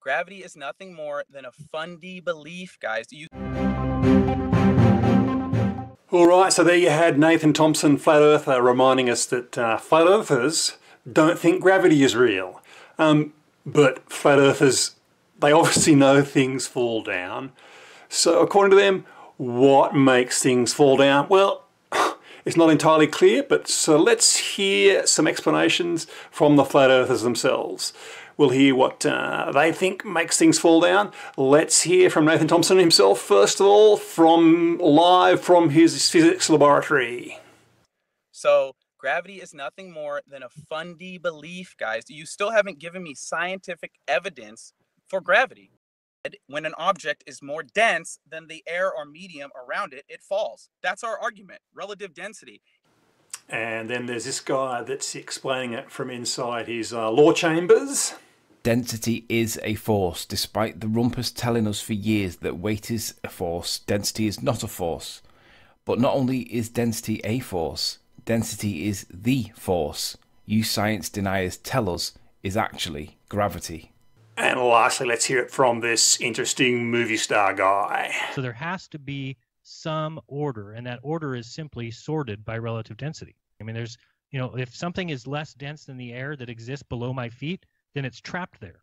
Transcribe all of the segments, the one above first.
Gravity is nothing more than a fundy belief, guys. Alright, so there you had Nathan Thompson, Flat Earther, reminding us that Flat Earthers don't think gravity is real. But Flat Earthers, they obviously know things fall down. So according to them, what makes things fall down? Well, it's not entirely clear, but so let's hear some explanations from the Flat Earthers themselves. We'll hear what they think makes things fall down. Let's hear from Nathan Thompson himself, first of all, live from his physics laboratory. So gravity is nothing more than a fundy belief, guys. You still haven't given me scientific evidence for gravity. When an object is more dense than the air or medium around it, it falls. That's our argument, relative density. And then there's this guy that's explaining it from inside his law chambers. Density is a force. Despite the rumpus telling us for years that weight is a force, density is not a force. But not only is density a force, density is the force you science deniers tell us is actually gravity. And lastly, let's hear it from this interesting movie star guy. So there has to be some order, and that order is simply sorted by relative density. I mean, there's, if something is less dense than the air that exists below my feet, then it's trapped there.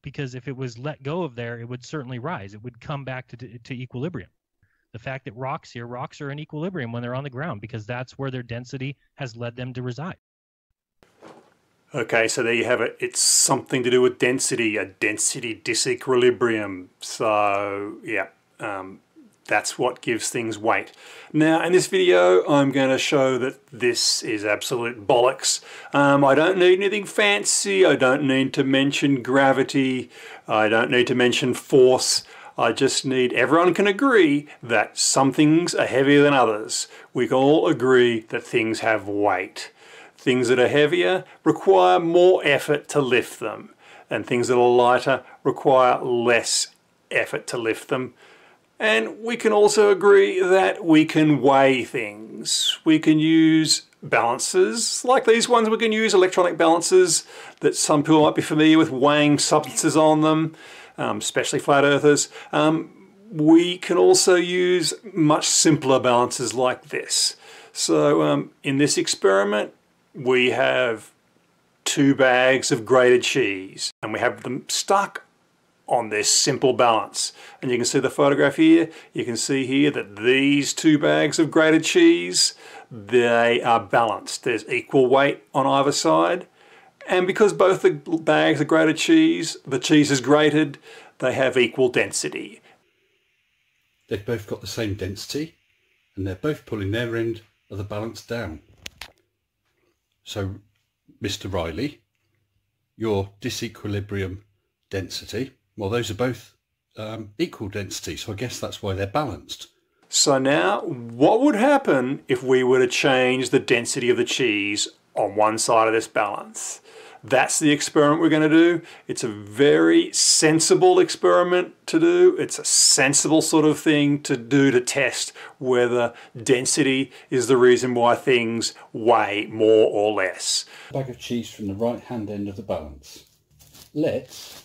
Because if it was let go of there, it would certainly rise. It would come back to equilibrium. The fact that rocks are in equilibrium when they're on the ground because that's where their density has led them to reside. Okay, so there you have it. It's something to do with density, a density disequilibrium. So, yeah, that's what gives things weight. Now, in this video, I'm going to show that this is absolute bollocks. I don't need anything fancy. I don't need to mention gravity. I don't need to mention force. I just need, everyone can agree that some things are heavier than others. We can all agree that things have weight. Things that are heavier require more effort to lift them, and things that are lighter require less effort to lift them. And we can also agree that we can weigh things. We can use balances like these ones. We can use electronic balances that some people might be familiar with, weighing substances on them, especially flat earthers. We can also use much simpler balances like this. So in this experiment, we have 2 bags of grated cheese and we have them stuck on this simple balance. And you can see the photograph here. You can see here that these 2 bags of grated cheese, they are balanced. There's equal weight on either side. And because both the bags are grated cheese, the cheese is grated, they have equal density. They've both got the same density and they're both pulling their end of the balance down. So, Mr. Riley, your disequilibrium density, well, those are both equal density, so I guess that's why they're balanced. So now, what would happen if we were to change the density of the cheese on one side of this balance? That's the experiment we're going to do. It's a very sensible experiment to do. It's a sensible sort of thing to do to test whether density is the reason why things weigh more or less. Bag of cheese from the right hand end of the balance. Let's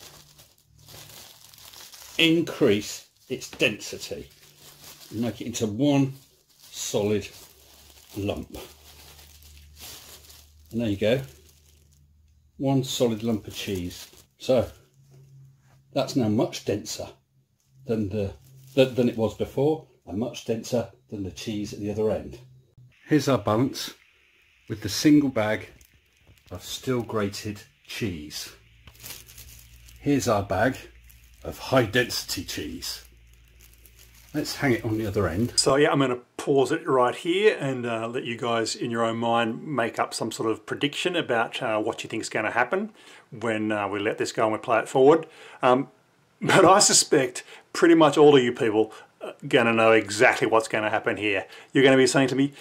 increase its density and make it into one solid lump. And there you go. One solid lump of cheese. So that's now much denser than it was before, and much denser than the cheese at the other end. Here's our balance with the single bag of still grated cheese. Here's our bag of high density cheese. Let's hang it on the other end. So yeah, I'm going to pause it right here and let you guys in your own mind make up some sort of prediction about what you think is going to happen when we let this go and we play it forward. But I suspect pretty much all of you people are going to know exactly what's going to happen here. You're going to be saying to me,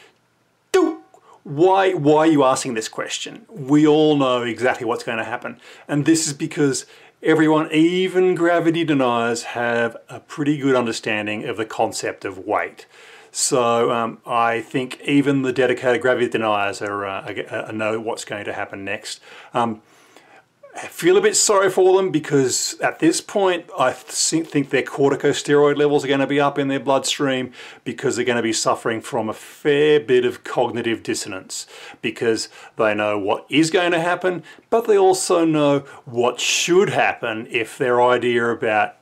why are you asking this question? We all know exactly what's going to happen. And this is because everyone, even gravity deniers, have a pretty good understanding of the concept of weight. So I think even the dedicated gravity deniers know what's going to happen next. I feel a bit sorry for them because at this point I think their corticosteroid levels are going to be up in their bloodstream because they're going to be suffering from a fair bit of cognitive dissonance because they know what is going to happen, but they also know what should happen if their idea about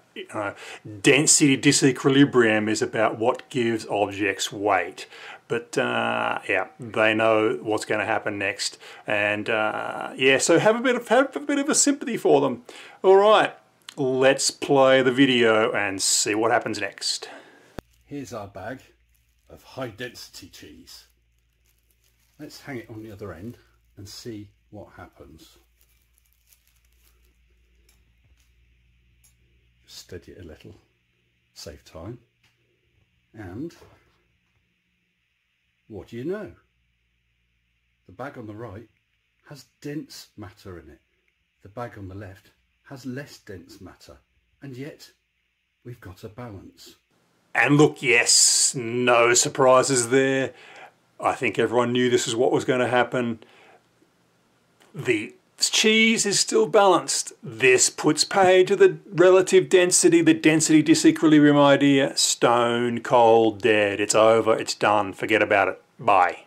density disequilibrium is about what gives objects weight. But yeah, they know what's going to happen next, and yeah, so have a bit of a sympathy for them. All right, let's play the video and see what happens next. Here's our bag of high density cheese. Let's hang it on the other end and see what happens. Just steady it a little, save time, and what do you know? The bag on the right has dense matter in it. The bag on the left has less dense matter. And yet, we've got a balance. And look, yes, no surprises there. I think everyone knew this is what was going to happen. The cheese is still balanced. This puts paid to the relative density, the density disequilibrium idea. Stone cold dead. It's over. It's done. Forget about it. Bye.